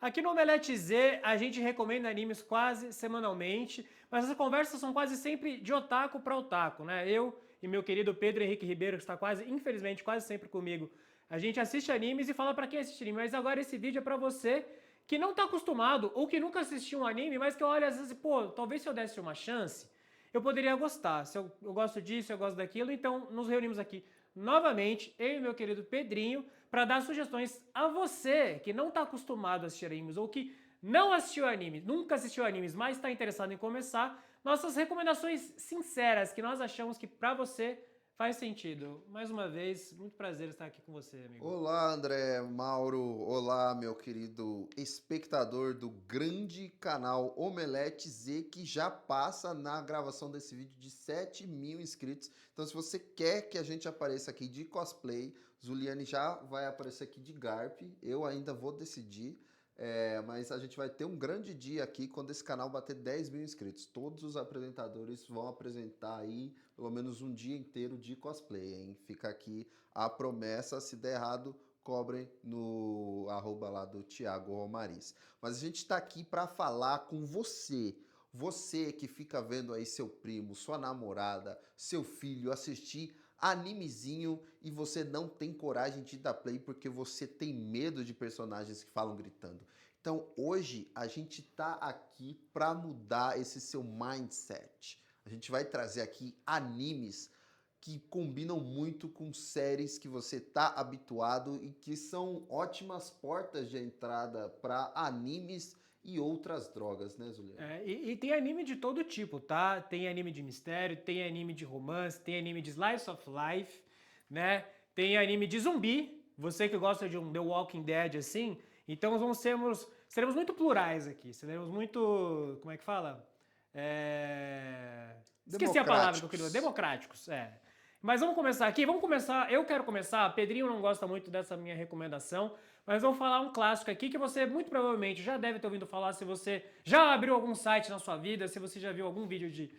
Aqui no Omelete Z, a gente recomenda animes quase semanalmente, mas as conversas são quase sempre de otaku para otaku, né? Eu e meu querido Pedro Henrique Ribeiro, que está quase, infelizmente, quase sempre comigo, a gente assiste animes e fala para quem assiste anime, mas agora esse vídeo é para você que não tá acostumado ou que nunca assistiu um anime, mas que olha às vezes, pô, talvez se eu desse uma chance, eu poderia gostar. Se eu gosto disso, eu gosto daquilo, então nos reunimos aqui novamente, eu e meu querido Pedrinho, para dar sugestões a você que não está acostumado a assistir animes ou que não assistiu anime, nunca assistiu animes, mas está interessado em começar, nossas recomendações sinceras que nós achamos que para você faz sentido. Mais uma vez, muito prazer estar aqui com você, amigo. Olá, André, Mauro, olá, meu querido espectador do grande canal Omelete Z, que já passa na gravação desse vídeo de 7.000 inscritos. Então, se você quer que a gente apareça aqui de cosplay, Zuliane já vai aparecer aqui de Garp, eu ainda vou decidir. Mas a gente vai ter um grande dia aqui quando esse canal bater 10.000 inscritos. Todos os apresentadores vão apresentar aí pelo menos um dia inteiro de cosplay, hein? Fica aqui a promessa, se der errado, cobrem no arroba lá do Thiago Romariz. Mas a gente está aqui para falar com você. Você que fica vendo aí seu primo, sua namorada, seu filho assistir animezinho e você não tem coragem de dar play porque você tem medo de personagens que falam gritando. Então hoje a gente tá aqui para mudar esse seu mindset. A gente vai trazer aqui animes que combinam muito com séries que você tá habituado e que são ótimas portas de entrada para animes e outras drogas, né, Zuliano? E tem anime de todo tipo, tá? Tem anime de mistério, tem anime de romance, tem anime de slice of life, né? Tem anime de zumbi, você que gosta de um The Walking Dead assim, então seremos muito plurais aqui, seremos muito, como é que fala? Esqueci a palavra que eu queria, Democráticos. democráticos, é. Mas vamos começar aqui, vamos começar, eu quero começar, Pedrinho não gosta muito dessa minha recomendação, mas vamos falar um clássico aqui que você muito provavelmente já deve ter ouvido falar se você já abriu algum site na sua vida, se você já viu algum vídeo de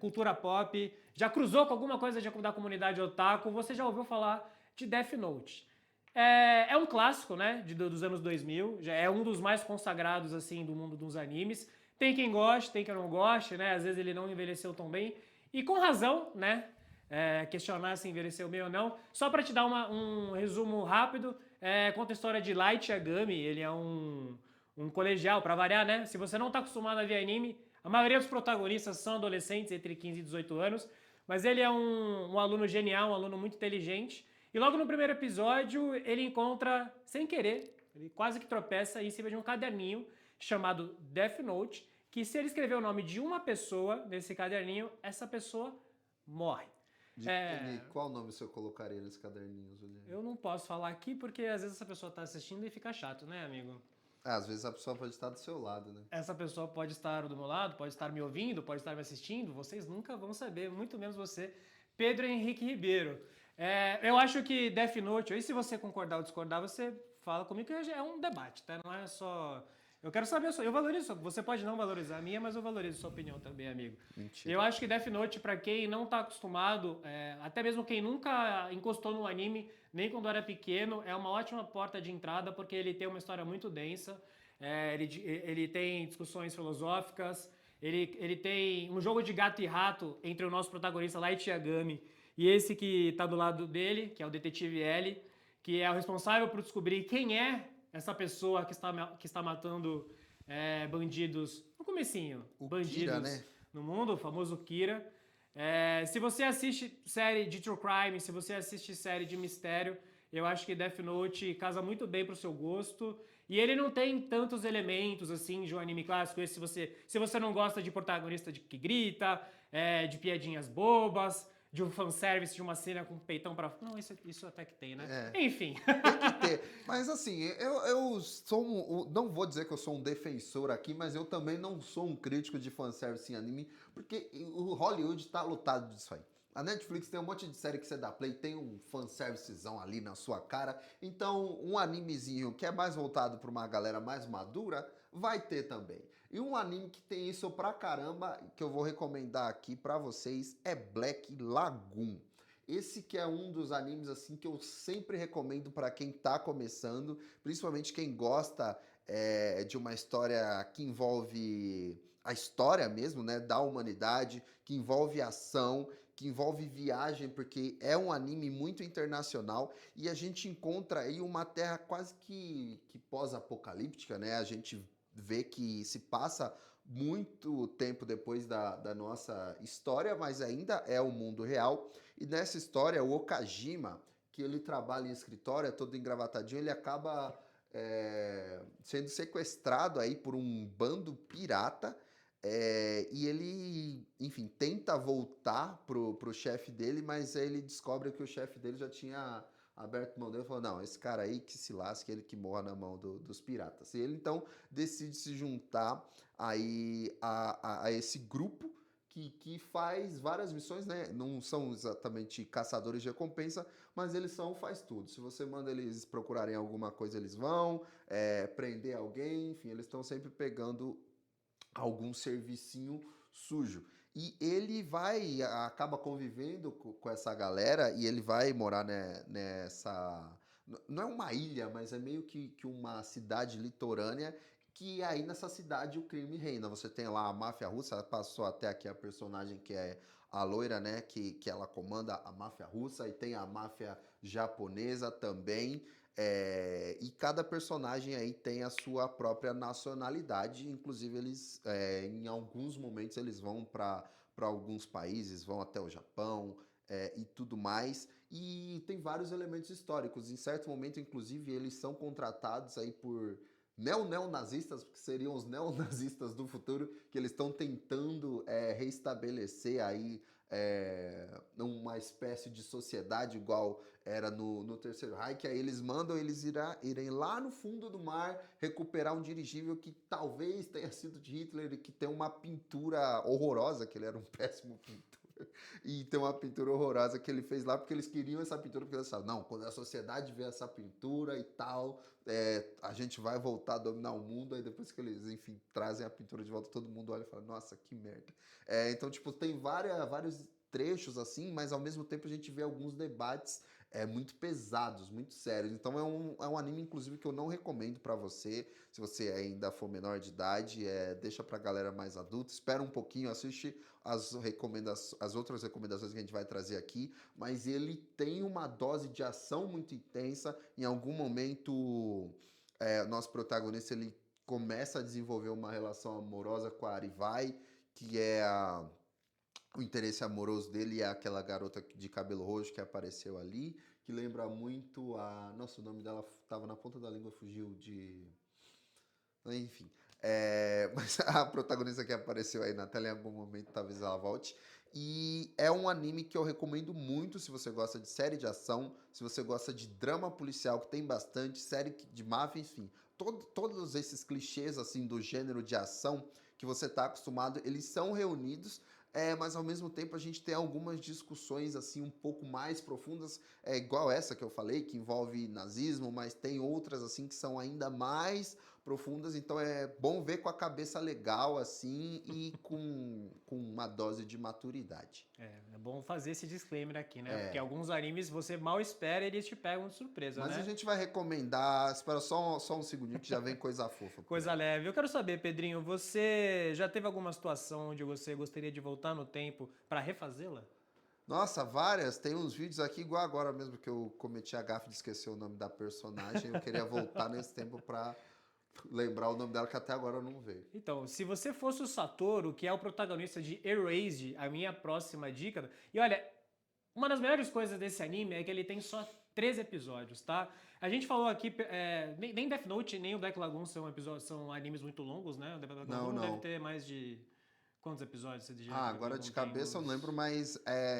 cultura pop, já cruzou com alguma coisa da comunidade otaku, você já ouviu falar de Death Note. É um clássico, né, dos anos 2000, já é um dos mais consagrados, assim, do mundo dos animes. Tem quem goste, tem quem não goste, né, às vezes ele não envelheceu tão bem, e com razão, né, questionar se envelheceu bem ou não. Só para te dar um resumo rápido, conta a história de Light Yagami, ele é um colegial, para variar, né, se você não tá acostumado a ver anime, a maioria dos protagonistas são adolescentes entre 15 e 18 anos, mas ele é um aluno genial, um aluno muito inteligente, e logo no primeiro episódio, ele encontra, sem querer, ele quase que tropeça em cima de um caderninho chamado Death Note, que se ele escrever o nome de uma pessoa nesse caderninho, essa pessoa morre. Qual nome você colocaria nesse caderninho, Zuliano? Eu não posso falar aqui porque às vezes essa pessoa está assistindo e fica chato, né, amigo? Às vezes a pessoa pode estar do seu lado, né? Essa pessoa pode estar do meu lado, pode estar me ouvindo, pode estar me assistindo, vocês nunca vão saber, muito menos você, Pedro Henrique Ribeiro. Eu acho que Death Note, aí se você concordar ou discordar, você fala comigo que é um debate, tá? Não é só. Eu quero saber, eu valorizo, você pode não valorizar a minha, mas eu valorizo a sua opinião também, amigo. Mentira. Eu acho que Death Note, pra quem não tá acostumado, até mesmo quem nunca encostou no anime, nem quando era pequeno, é uma ótima porta de entrada, porque ele tem uma história muito densa. Ele tem discussões filosóficas, ele tem um jogo de gato e rato entre o nosso protagonista Light Yagami e esse que tá do lado dele, que é o detetive L, que é o responsável por descobrir quem é essa pessoa que está matando bandidos no comecinho, O Kira, bandidos né? no mundo, o famoso Kira. Se você assiste série de true crime, se você assiste série de mistério, eu acho que Death Note casa muito bem pro seu gosto. E ele não tem tantos elementos assim de um anime clássico. Se você não gosta de protagonista que grita, de piadinhas bobas, de um fanservice, de uma cena com o peitão pra. Não, isso até que tem, né? É. Enfim. Tem que ter. Mas assim, eu sou não vou dizer que eu sou um defensor aqui, mas eu também não sou um crítico de fanservice em anime, porque o Hollywood tá lotado disso aí. A Netflix tem um monte de série que você dá play, tem um fanservicezão ali na sua cara. Então, um animezinho que é mais voltado para uma galera mais madura, vai ter também. E um anime que tem isso pra caramba, que eu vou recomendar aqui pra vocês, é Black Lagoon. Esse que é um dos animes assim que eu sempre recomendo para quem tá começando, principalmente quem gosta de uma história que envolve a história mesmo, né, da humanidade, que envolve ação, que envolve viagem, porque é um anime muito internacional e a gente encontra aí uma terra quase que pós-apocalíptica, né? A gente vê que se passa muito tempo depois da nossa história, mas ainda é o mundo real. E nessa história, o Okajima, que ele trabalha em escritório, é todo engravatadinho, ele acaba sendo sequestrado aí por um bando pirata. E ele, enfim, tenta voltar pro chefe dele, mas aí ele descobre que o chefe dele já tinha aberto mão dele e falou: não, esse cara aí que se lasque, ele que morra na mão dos piratas. E ele então decide se juntar aí a esse grupo que faz várias missões, né? Não são exatamente caçadores de recompensa, mas eles faz tudo. Se você manda eles procurarem alguma coisa, eles vão, prender alguém, enfim, eles estão sempre pegando algum servicinho sujo. E ele acaba convivendo com essa galera e ele vai morar nessa. Não é uma ilha, mas é meio que uma cidade litorânea. Que aí nessa cidade o crime reina. Você tem lá a máfia russa, passou até aqui a personagem que é a loira, né? Que ela comanda a máfia russa, e tem a máfia japonesa também. E cada personagem aí tem a sua própria nacionalidade, inclusive eles, em alguns momentos, eles vão para alguns países, vão até o Japão e tudo mais, e tem vários elementos históricos. Em certo momento, inclusive, eles são contratados aí por neonazistas, que seriam os neonazistas do futuro, que eles estão tentando reestabelecer aí uma espécie de sociedade igual era no Terceiro Reich. Aí eles mandam eles irem lá no fundo do mar recuperar um dirigível que talvez tenha sido de Hitler e que tem uma pintura horrorosa, que ele era um péssimo pintor. E tem uma pintura horrorosa que ele fez lá porque eles queriam essa pintura, porque eles falaram, não, quando a sociedade vê essa pintura e tal, a gente vai voltar a dominar o mundo. Aí depois que eles, enfim, trazem a pintura de volta, todo mundo olha e fala, nossa, que merda. Então, tipo, tem vários trechos assim, mas ao mesmo tempo a gente vê alguns debates muito pesados, muito sérios. Então é um anime, inclusive, que eu não recomendo pra você, se você ainda for menor de idade, deixa pra galera mais adulta, espera um pouquinho, assiste as outras recomendações que a gente vai trazer aqui, mas ele tem uma dose de ação muito intensa. Em algum momento, nosso protagonista ele começa a desenvolver uma relação amorosa com a Arivai, que é o interesse amoroso dele é aquela garota de cabelo roxo que apareceu ali, que lembra muito a... Nossa, o nome dela tava na ponta da língua, fugiu de... Enfim, mas a protagonista que apareceu aí na tela em algum momento, talvez ela volte. E é um anime que eu recomendo muito se você gosta de série de ação, se você gosta de drama policial, que tem bastante, série de máfia, enfim. Todos esses clichês assim do gênero de ação que você está acostumado, eles são reunidos, mas ao mesmo tempo a gente tem algumas discussões assim um pouco mais profundas, igual essa que eu falei, que envolve nazismo, mas tem outras assim que são ainda mais profundas. Então é bom ver com a cabeça legal assim e com uma dose de maturidade. É bom fazer esse disclaimer aqui, né? Porque alguns animes você mal espera e eles te pegam de surpresa, Mas né? a gente vai recomendar, espera só um segundinho que já vem coisa fofa. Coisa leve. Eu quero saber, Pedrinho, você já teve alguma situação onde você gostaria de voltar no tempo para refazê-la? Nossa, várias. Tem uns vídeos aqui, igual agora mesmo, que eu cometi a gafe de esquecer o nome da personagem. Eu queria voltar nesse tempo pra lembrar o nome dela, que até agora eu não veio. Então, se você fosse o Satoru, que é o protagonista de Erased, a minha próxima dica. E olha, uma das melhores coisas desse anime é que ele tem só 3 episódios, tá? A gente falou aqui, nem Death Note nem o Black Lagoon são animes muito longos, né? O Black Lagoon Não. deve ter mais de... Quantos episódios você diria? Ah, agora de cabeça eu não lembro, mas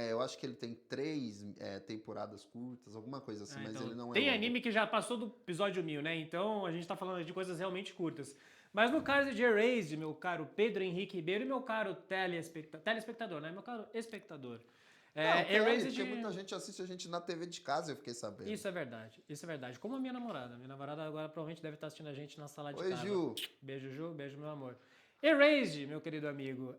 eu acho que ele tem 3 temporadas curtas, alguma coisa assim, mas Então, ele não é tem longo. anime que já passou do episódio 1000, né? Então a gente tá falando de coisas realmente curtas. Mas no caso de Erased, meu caro Pedro Henrique Ribeiro e meu caro telespectador, né? Meu caro espectador. Erased... porque muita gente assiste a gente na TV de casa, eu fiquei sabendo. Isso é verdade, isso é verdade. Como a minha namorada. Minha namorada agora provavelmente deve estar assistindo a gente na sala de Oi, casa. Ju. Beijo, Ju. Beijo, meu amor. Erased, meu querido amigo,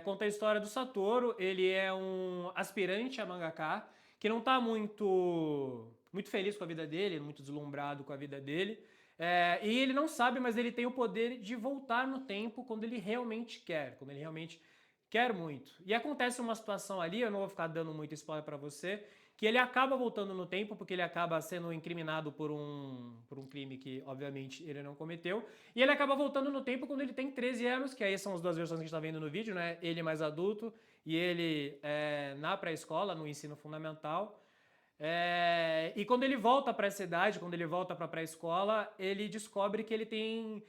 conta a história do Satoru. Ele é um aspirante a mangaka que não tá muito feliz com a vida dele, muito deslumbrado com a vida dele. E ele não sabe, mas ele tem o poder de voltar no tempo quando ele realmente quer, quando ele realmente quer muito. E acontece uma situação ali, eu não vou ficar dando muito spoiler pra você, que ele acaba voltando no tempo, porque ele acaba sendo incriminado por um crime que, obviamente, ele não cometeu. E ele acaba voltando no tempo quando ele tem 13 anos, que aí são as duas versões que a gente tá vendo no vídeo, né? Ele mais adulto e ele na pré-escola, no ensino fundamental. E quando ele volta para essa idade, quando ele volta para a pré-escola, ele descobre que ele tem.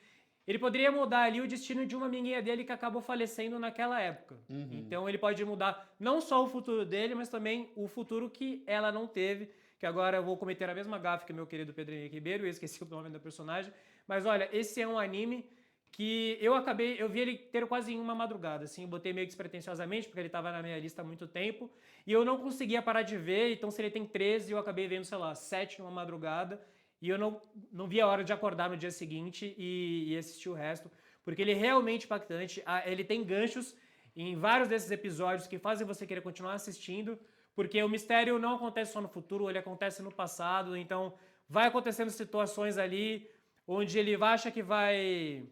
Ele poderia mudar ali o destino de uma amiguinha dele que acabou falecendo naquela época. Uhum. Então ele pode mudar não só o futuro dele, mas também o futuro que ela não teve. Que agora eu vou cometer a mesma gafe que meu querido Pedro Henrique Ribeiro, eu esqueci o nome da personagem. Mas olha, esse é um anime que eu vi ele inteiro quase em uma madrugada, assim, botei meio que despretensiosamente, porque ele tava na minha lista há muito tempo, e eu não conseguia parar de ver, então se ele tem 13, eu acabei vendo, sei lá, 7 numa madrugada, e eu não vi a hora de acordar no dia seguinte e assistir o resto, porque ele é realmente impactante, ele tem ganchos em vários desses episódios que fazem você querer continuar assistindo, porque o mistério não acontece só no futuro, ele acontece no passado, então vai acontecendo situações ali onde ele acha que vai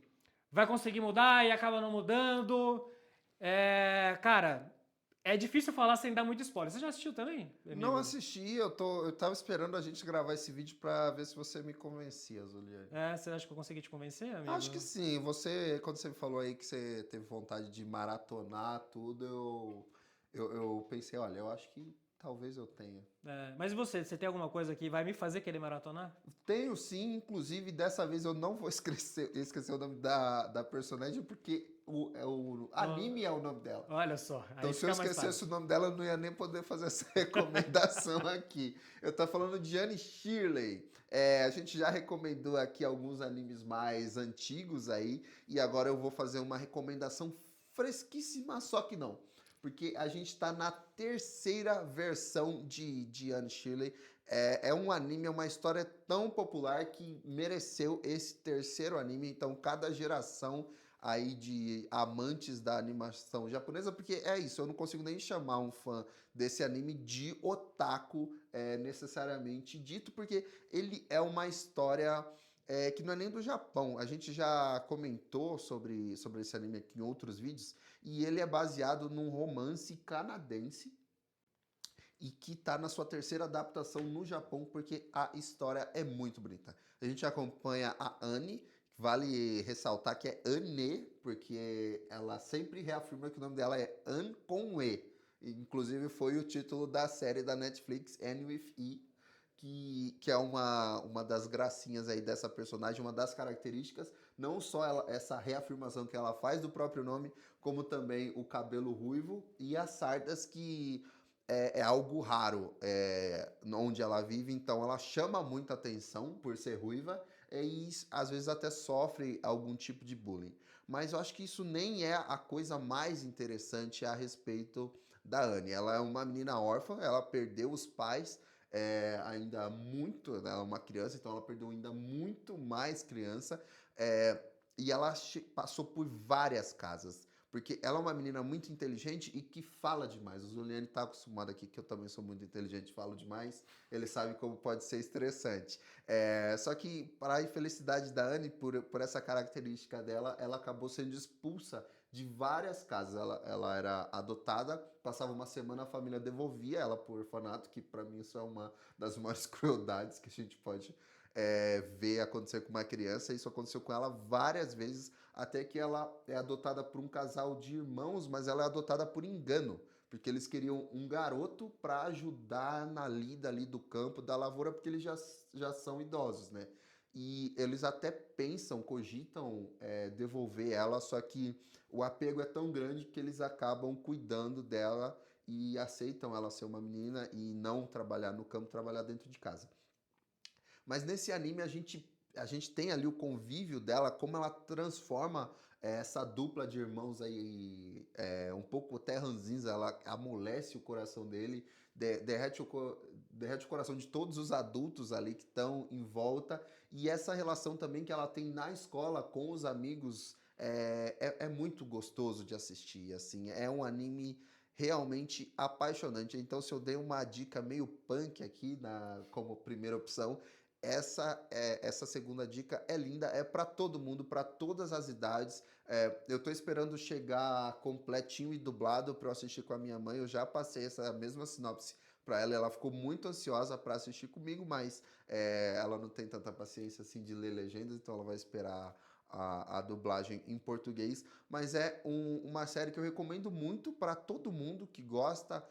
conseguir mudar e acaba não mudando. Cara, é difícil falar sem dar muito spoiler. Você já assistiu também, Não amigo? assisti, eu tava esperando a gente gravar esse vídeo pra ver se você me convencia, Zuliane. Você acha que eu consegui te convencer, Acho que amigo? sim, você, quando você me falou aí que você teve vontade de maratonar tudo, eu pensei, olha, eu acho que talvez eu tenha. Mas e você? Você tem alguma coisa que vai me fazer querer maratonar? Tenho sim, inclusive dessa vez eu não vou esquecer o nome da personagem, porque o Oh, anime é o nome dela. olha só, Então, aí se eu fica mais esquecesse o fácil. nome dela, eu não ia nem poder fazer essa recomendação aqui. Eu tô falando de Anne Shirley. A gente já recomendou aqui alguns animes mais antigos aí, e agora eu vou fazer uma recomendação fresquíssima, só que não. Porque a gente tá na terceira versão de Anne Shirley. É um anime, é uma história tão popular que mereceu esse terceiro anime. Então, cada geração aí de amantes da animação japonesa, porque é isso, eu não consigo nem chamar um fã desse anime de otaku necessariamente dito, porque ele é uma história que não é nem do Japão. A gente já comentou sobre esse anime aqui em outros vídeos, e ele é baseado num romance canadense e que está na sua terceira adaptação no Japão, porque a história é muito bonita. A gente acompanha a Anne, vale ressaltar que é Anne, porque ela sempre reafirma que o nome dela é Anne com E. Inclusive foi o título da série da Netflix, Anne with E, que é uma das gracinhas aí dessa personagem, uma das características, não só essa reafirmação que ela faz do próprio nome, como também o cabelo ruivo e as sardas que é algo raro onde ela vive, então ela chama muita atenção por ser ruiva e às vezes até sofre algum tipo de bullying. Mas eu acho que isso nem é a coisa mais interessante a respeito da Anne. Ela é uma menina órfã, ela perdeu os pais ainda muito, né, ela é uma criança, então ela perdeu ainda muito mais criança, e ela passou por várias casas. Porque ela é uma menina muito inteligente e que fala demais. O Zuliane tá acostumado aqui, que eu também sou muito inteligente, falo demais. Ele sabe como pode ser estressante. Só que, para a infelicidade da Anne, por essa característica dela, ela acabou sendo expulsa de várias casas. Ela era adotada, passava uma semana, a família devolvia ela para o orfanato, que para mim isso é uma das maiores crueldades que a gente pode ver acontecer com uma criança. Isso aconteceu com ela várias vezes, até que ela é adotada por um casal de irmãos, mas ela é adotada por engano, porque eles queriam um garoto para ajudar na lida ali do campo, da lavoura, porque eles já são idosos, né? E eles até pensam, cogitam devolver ela, só que o apego é tão grande que eles acabam cuidando dela e aceitam ela ser uma menina e não trabalhar no campo, trabalhar dentro de casa. Mas nesse anime a gente tem ali o convívio dela, como ela transforma essa dupla de irmãos aí um pouco até ranzinza, ela amolece o coração dele, derrete o coração de todos os adultos ali que estão em volta, e essa relação também que ela tem na escola com os amigos é muito gostoso de assistir, assim, é um anime realmente apaixonante. Então, se eu dei uma dica meio punk aqui como primeira opção, essa segunda dica é linda, é para todo mundo, para todas as idades. Eu tô esperando chegar completinho e dublado para eu assistir com a minha mãe. Eu já passei essa mesma sinopse para ela, ela ficou muito ansiosa para assistir comigo, mas ela não tem tanta paciência assim de ler legendas, então ela vai esperar a dublagem em português. Mas é uma série que eu recomendo muito para todo mundo que gosta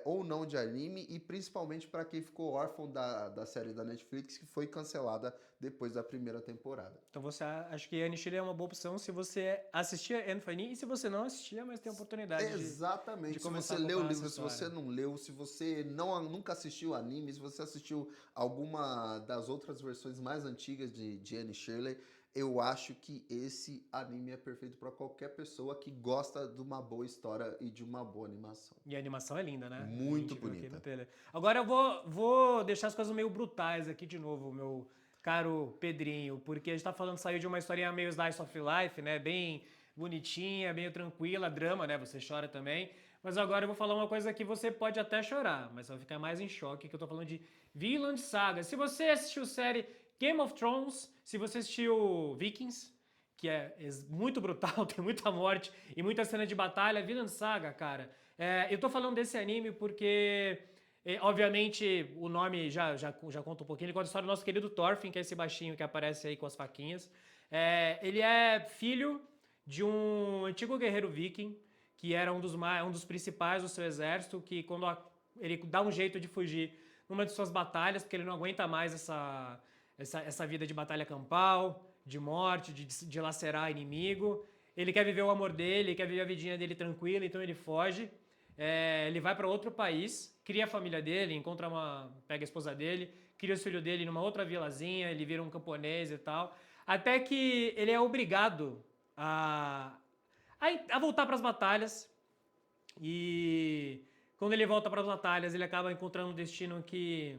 ou não de anime, e principalmente para quem ficou órfão da série da Netflix, que foi cancelada depois da primeira temporada. Então você acha que Anishira é uma boa opção se você assistir Anne, e se você não assistia, mas tem a oportunidade de Exatamente. Se começar você a leu o acompanhar essa livro, se você história. não leu, se você nunca assistiu anime, se você assistiu alguma das outras versões mais antigas de Anne Shirley, eu acho que esse anime é perfeito para qualquer pessoa que gosta de uma boa história e de uma boa animação. E a animação é linda, né? A Muito gente viu aqui no bonita. trailer. Agora eu vou deixar as coisas meio brutais aqui de novo, meu caro Pedrinho, porque a gente tá falando, saiu de uma historinha meio slice of life, né? Bem bonitinha, meio tranquila, drama, né? Você chora também. Mas agora eu vou falar uma coisa que você pode até chorar, mas vai ficar mais em choque, que eu tô falando de Vinland Saga. Se você assistiu a série Game of Thrones, se você assistiu Vikings, que é muito brutal, tem muita morte e muita cena de batalha. Vinland Saga, cara. Eu tô falando desse anime porque, obviamente, o nome já conta um pouquinho. Ele conta a história do nosso querido Thorfinn, que é esse baixinho que aparece aí com as faquinhas. Ele é filho de um antigo guerreiro viking, que era um dos principais do seu exército, que quando ele dá um jeito de fugir numa de suas batalhas, porque ele não aguenta mais essa vida de batalha campal, de morte, de lacerar inimigo. Ele quer viver o amor dele, quer viver a vidinha dele tranquila, então ele foge. Ele vai para outro país, cria a família dele, pega a esposa dele, cria os filhos dele numa outra vilazinha, ele vira um camponês e tal. Até que ele é obrigado a voltar para as batalhas. E quando ele volta para as batalhas, ele acaba encontrando um destino que,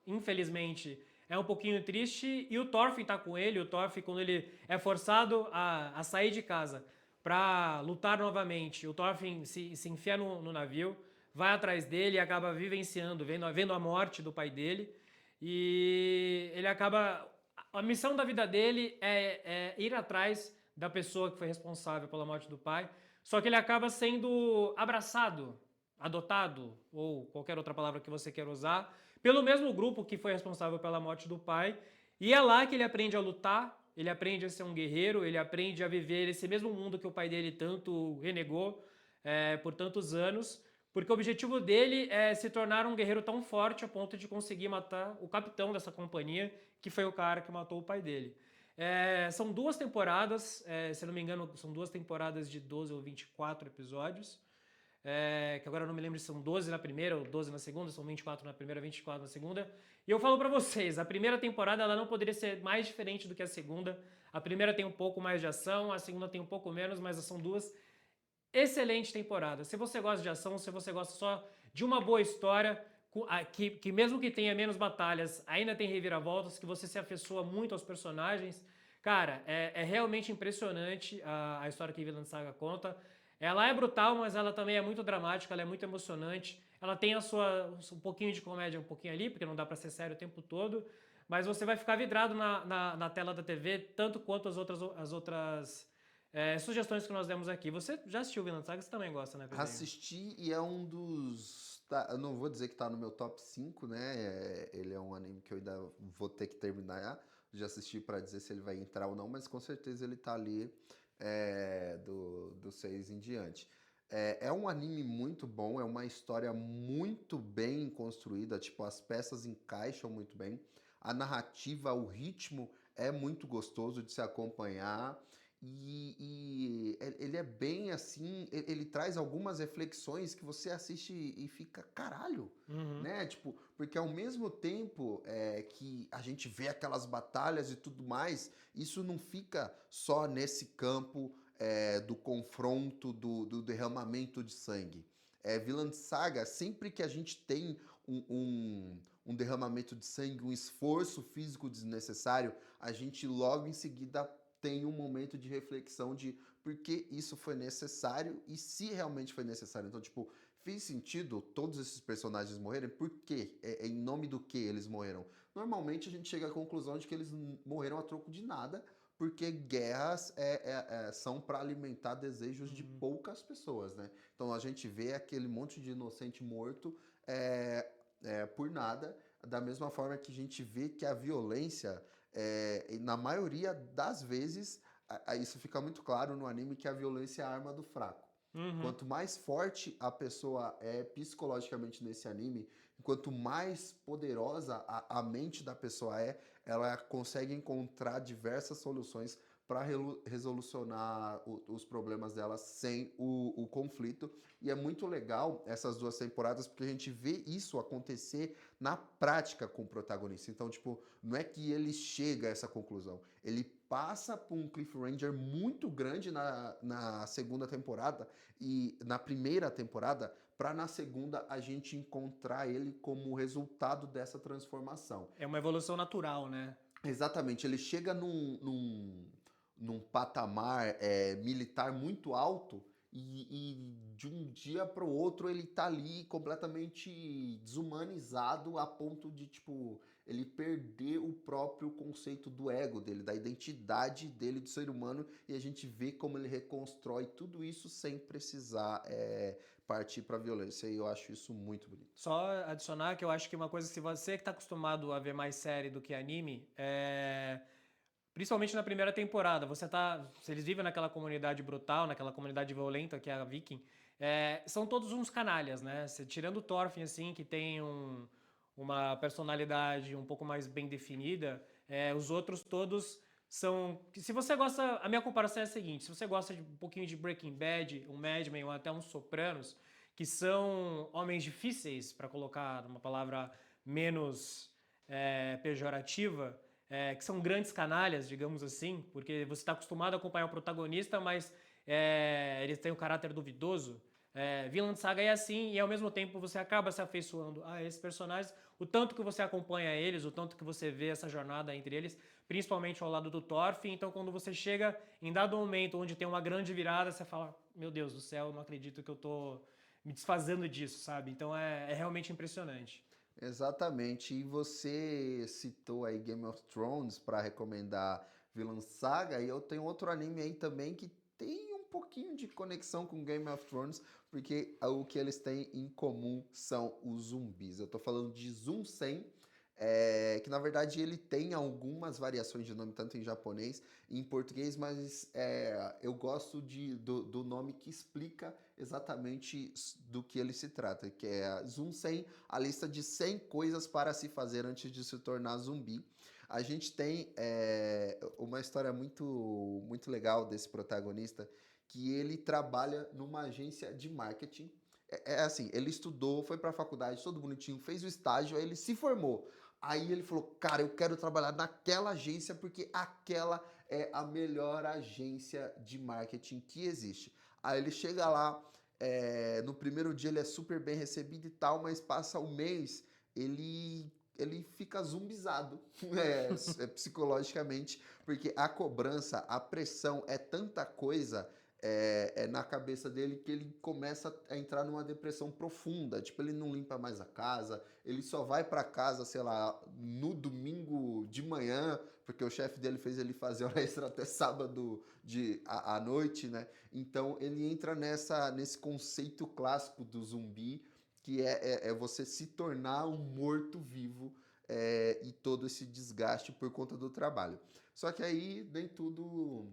infelizmente, é um pouquinho triste. E o Thorfinn tá com ele. O Thorfinn, quando ele é forçado a sair de casa para lutar novamente, o Thorfinn se enfia no navio, vai atrás dele e acaba vivenciando, vendo a morte do pai dele. E ele acaba. A missão da vida dele é ir atrás da pessoa que foi responsável pela morte do pai. Só que ele acaba sendo abraçado, adotado, ou qualquer outra palavra que você queira usar, pelo mesmo grupo que foi responsável pela morte do pai. E é lá que ele aprende a lutar, ele aprende a ser um guerreiro, ele aprende a viver esse mesmo mundo que o pai dele tanto renegou por tantos anos, porque o objetivo dele é se tornar um guerreiro tão forte a ponto de conseguir matar o capitão dessa companhia, que foi o cara que matou o pai dele. São 2 temporadas, se não me engano, são 2 temporadas de 12 ou 24 episódios. Que agora eu não me lembro se são 12 na primeira ou 12 na segunda, são 24 na primeira, 24 na segunda. E eu falo pra vocês, a primeira temporada ela não poderia ser mais diferente do que a segunda. A primeira tem um pouco mais de ação, a segunda tem um pouco menos, mas são 2 excelentes temporadas. Se você gosta de ação, se você gosta só de uma boa história, que mesmo que tenha menos batalhas, ainda tem reviravoltas, que você se afeiçoa muito aos personagens. Cara, é realmente impressionante a história que Vinland Saga conta. Ela é brutal, mas ela também é muito dramática, ela é muito emocionante. Ela tem um pouquinho de comédia, um pouquinho ali, porque não dá pra ser sério o tempo todo. Mas você vai ficar vidrado na tela da TV, tanto quanto as outras sugestões que nós demos aqui. Você já assistiu Vinland Saga? Você também gosta, né, Pedrinho? Assisti e é um dos. Eu não vou dizer que tá no meu top 5, né? Ele é um anime que eu ainda vou ter que terminar de assistir para dizer se ele vai entrar ou não, mas com certeza ele tá ali do 6 em diante. É um anime muito bom, é uma história muito bem construída, tipo, as peças encaixam muito bem, a narrativa, o ritmo é muito gostoso de se acompanhar. Ele é bem assim, ele traz algumas reflexões que você assiste e fica caralho, Uhum. né? Tipo, porque ao mesmo tempo que a gente vê aquelas batalhas e tudo mais, isso não fica só nesse campo do confronto, do derramamento de sangue. Vinland Saga, sempre que a gente tem um derramamento de sangue, um esforço físico desnecessário, a gente logo em seguida tem um momento de reflexão de por que isso foi necessário e se realmente foi necessário. Então, tipo, fez sentido todos esses personagens morrerem? Por quê? Em nome do que eles morreram? Normalmente a gente chega à conclusão de que eles morreram a troco de nada, porque guerras são para alimentar desejos de poucas pessoas, né? Então a gente vê aquele monte de inocente morto por nada, da mesma forma que a gente vê que a violência, na maioria das vezes, isso fica muito claro no anime, que a violência é a arma do fraco. Quanto mais forte a pessoa é psicologicamente nesse anime, quanto mais poderosa a mente da pessoa ela consegue encontrar diversas soluções para resolucionar os problemas dela sem o conflito. E é muito legal essas 2 temporadas, porque a gente vê isso acontecer na prática com o protagonista. Então, tipo, não é que ele chega a essa conclusão, ele passa por um cliffhanger muito grande na segunda temporada e na primeira temporada, para na segunda a gente encontrar ele como resultado dessa transformação. É uma evolução natural, né? Exatamente, ele chega num patamar militar muito alto e de um dia para o outro ele tá ali completamente desumanizado a ponto de, tipo, ele perder o próprio conceito do ego dele, da identidade dele de ser humano, e a gente vê como ele reconstrói tudo isso sem precisar partir para violência, e eu acho isso muito bonito. Só adicionar que eu acho que uma coisa, se você que está acostumado a ver mais série do que anime, principalmente na primeira temporada, se eles vivem naquela comunidade brutal, naquela comunidade violenta que é a Viking, são todos uns canalhas, né? Tirando o Thorfinn, assim, que tem uma personalidade um pouco mais bem definida, os outros todos são... Se você gosta... A minha comparação é a seguinte, se você gosta de um pouquinho de Breaking Bad, um Mad Men ou até uns Sopranos, que são homens difíceis, para colocar uma palavra menos pejorativa, que são grandes canalhas, digamos assim, porque você está acostumado a acompanhar o protagonista, mas eles têm um caráter duvidoso. Vinland Saga é assim, e ao mesmo tempo você acaba se afeiçoando a esses personagens, o tanto que você acompanha eles, o tanto que você vê essa jornada entre eles, principalmente ao lado do Thorfinn. Então quando você chega em dado momento onde tem uma grande virada, você fala, meu Deus do céu, não acredito que eu tô me desfazendo disso, sabe? Então é realmente impressionante. Exatamente, e você citou aí Game of Thrones para recomendar Vinland Saga, e eu tenho outro anime aí também que tem um pouquinho de conexão com Game of Thrones, porque o que eles têm em comum são os zumbis. Eu tô falando de Zunsen, que na verdade ele tem algumas variações de nome, tanto em japonês e em português, mas eu gosto do nome que explica exatamente do que ele se trata, que é Zunsen, a lista de 100 coisas para se fazer antes de se tornar zumbi. A gente tem uma história muito, muito legal desse protagonista, que ele trabalha numa agência de marketing. Assim, ele estudou, foi para a faculdade, todo bonitinho, fez o estágio, aí ele se formou. Aí ele falou, cara, eu quero trabalhar naquela agência porque aquela é a melhor agência de marketing que existe. Aí ele chega lá, no primeiro dia ele é super bem recebido e tal, mas passa um mês, ele fica zumbizado psicologicamente, porque a cobrança, a pressão é tanta coisa na cabeça dele que ele começa a entrar numa depressão profunda. Tipo, ele não limpa mais a casa, ele só vai para casa, sei lá, no domingo de manhã, porque o chefe dele fez ele fazer hora extra até sábado à noite, né? Então ele entra nesse conceito clássico do zumbi, que é você se tornar um morto-vivo, e todo esse desgaste por conta do trabalho. Só que aí nem tudo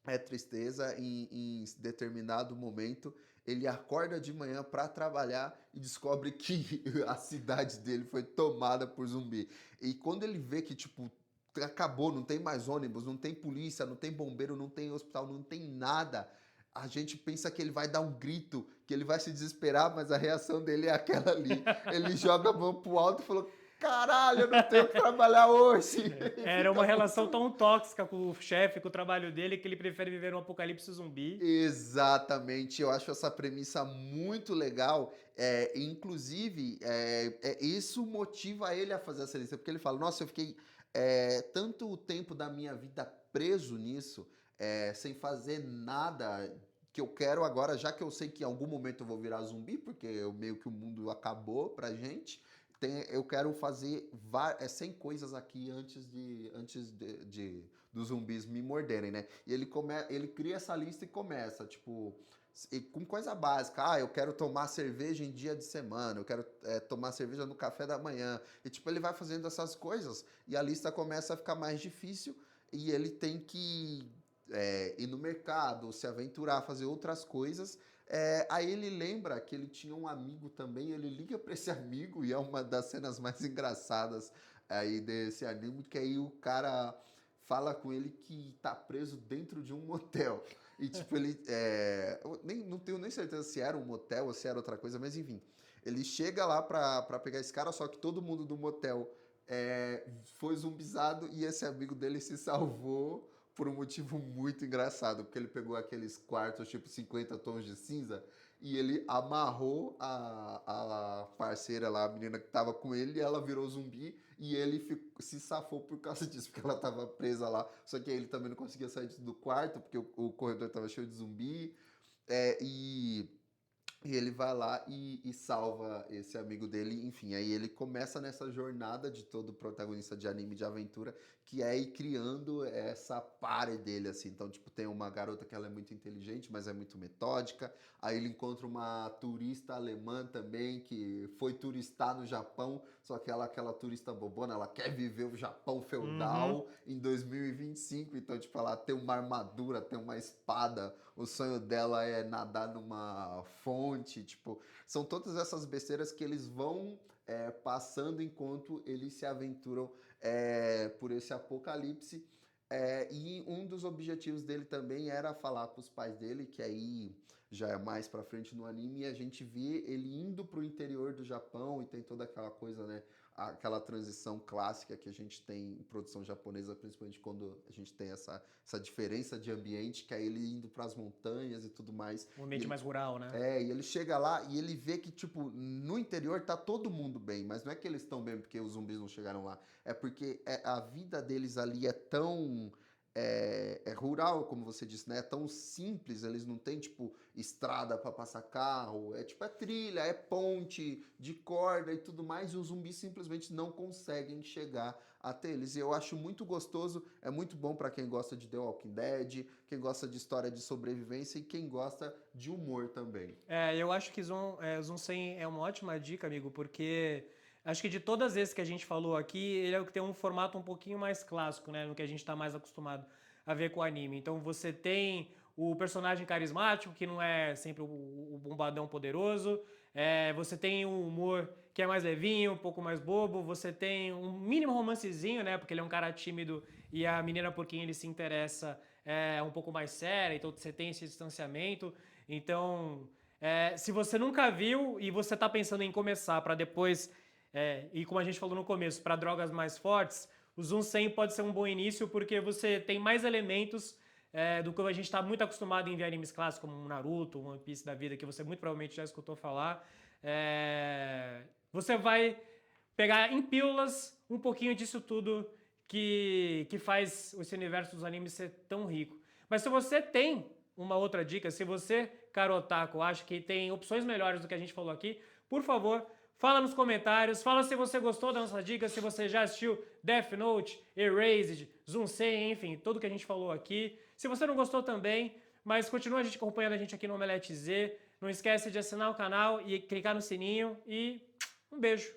é tristeza. Em determinado momento ele acorda de manhã para trabalhar e descobre que a cidade dele foi tomada por zumbi. E quando ele vê que, tipo, acabou, não tem mais ônibus, não tem polícia, não tem bombeiro, não tem hospital, não tem nada, a gente pensa que ele vai dar um grito, que ele vai se desesperar, mas a reação dele é aquela ali. Ele joga a mão pro alto e falou: caralho, eu não tenho que trabalhar hoje. Era uma relação tão tóxica com o chefe, com o trabalho dele, que ele prefere viver um apocalipse zumbi. Exatamente, eu acho essa premissa muito legal. Inclusive, isso motiva ele a fazer essa lista, porque ele fala: nossa, eu fiquei tanto tempo da minha vida preso nisso, sem fazer nada que eu quero agora, já que eu sei que em algum momento eu vou virar zumbi, porque meio que o mundo acabou pra gente, eu quero fazer 100 coisas aqui dos zumbis me morderem, né? E ele cria essa lista e começa, tipo, com coisa básica. Ah, eu quero tomar cerveja em dia de semana, eu quero tomar cerveja no café da manhã. E tipo, ele vai fazendo essas coisas e a lista começa a ficar mais difícil e ele tem que ir no mercado, se aventurar, fazer outras coisas. Aí ele lembra que ele tinha um amigo também, ele liga para esse amigo e é uma das cenas mais engraçadas aí desse anime, que aí o cara fala com ele que tá preso dentro de um motel. E tipo, não tenho nem certeza se era um motel ou se era outra coisa, mas enfim. Ele chega lá pra pegar esse cara, só que todo mundo do motel foi zumbizado e esse amigo dele se salvou por um motivo muito engraçado, porque ele pegou aqueles quartos tipo 50 tons de cinza e ele amarrou a parceira lá, a menina que tava com ele, e ela virou zumbi e ele se safou por causa disso, porque ela tava presa lá. Só que ele também não conseguia sair do quarto, porque o corredor tava cheio de zumbi. É, e e ele vai lá e salva esse amigo dele, enfim, aí ele começa nessa jornada de todo protagonista de anime de aventura, que é ir criando essa pare dele, assim. Então, tipo, tem uma garota que ela é muito inteligente, mas é muito metódica. Aí ele encontra uma turista alemã também, que foi turistar no Japão, só que ela, aquela turista bobona, ela quer viver o Japão feudal em 2025. Então, tipo, ela tem uma armadura, tem uma espada, o sonho dela é nadar numa fonte, tipo, são todas essas besteiras que eles vão passando enquanto eles se aventuram por esse apocalipse. E um dos objetivos dele também era falar para os pais dele, que aí já é mais pra frente no anime, e a gente vê ele indo pro interior do Japão e tem toda aquela coisa, né? Aquela transição clássica que a gente tem em produção japonesa, principalmente quando a gente tem essa diferença de ambiente, que é ele indo para as montanhas e tudo mais. Um ambiente mais rural, né? E ele chega lá e ele vê que, tipo, no interior tá todo mundo bem, mas não é que eles estão bem porque os zumbis não chegaram lá, é porque a vida deles ali é tão rural, como você disse, né? É tão simples, eles não têm, tipo, estrada para passar carro, é trilha, é ponte de corda e tudo mais, e os zumbis simplesmente não conseguem chegar até eles. E eu acho muito gostoso, é muito bom para quem gosta de The Walking Dead, quem gosta de história de sobrevivência e quem gosta de humor também. Eu acho que Zoom 100 é uma ótima dica, amigo, porque acho que de todas as vezes que a gente falou aqui, ele é o que tem um formato um pouquinho mais clássico, né? No que a gente está mais acostumado a ver com o anime. Então você tem o personagem carismático, que não é sempre o bombadão poderoso. Você tem um humor que é mais levinho, um pouco mais bobo. Você tem um mínimo romancezinho, né? Porque ele é um cara tímido e a menina por quem ele se interessa é um pouco mais séria. Então você tem esse distanciamento. Então, se você nunca viu e você está pensando em começar para depois, e como a gente falou no começo, para drogas mais fortes, o Zoom 100 pode ser um bom início porque você tem mais elementos do que a gente está muito acostumado em ver animes clássicos como Naruto, One Piece da vida, que você muito provavelmente já escutou falar. Você vai pegar em pílulas um pouquinho disso tudo que faz esse universo dos animes ser tão rico. Mas se você tem uma outra dica, se você, caro otaku, acha que tem opções melhores do que a gente falou aqui, por favor, fala nos comentários, fala se você gostou da nossa dica, se você já assistiu Death Note, Erased, Zoom 100, enfim, tudo que a gente falou aqui. Se você não gostou também, mas continua acompanhando a gente aqui no Omelete Z, não esquece de assinar o canal e clicar no sininho e um beijo.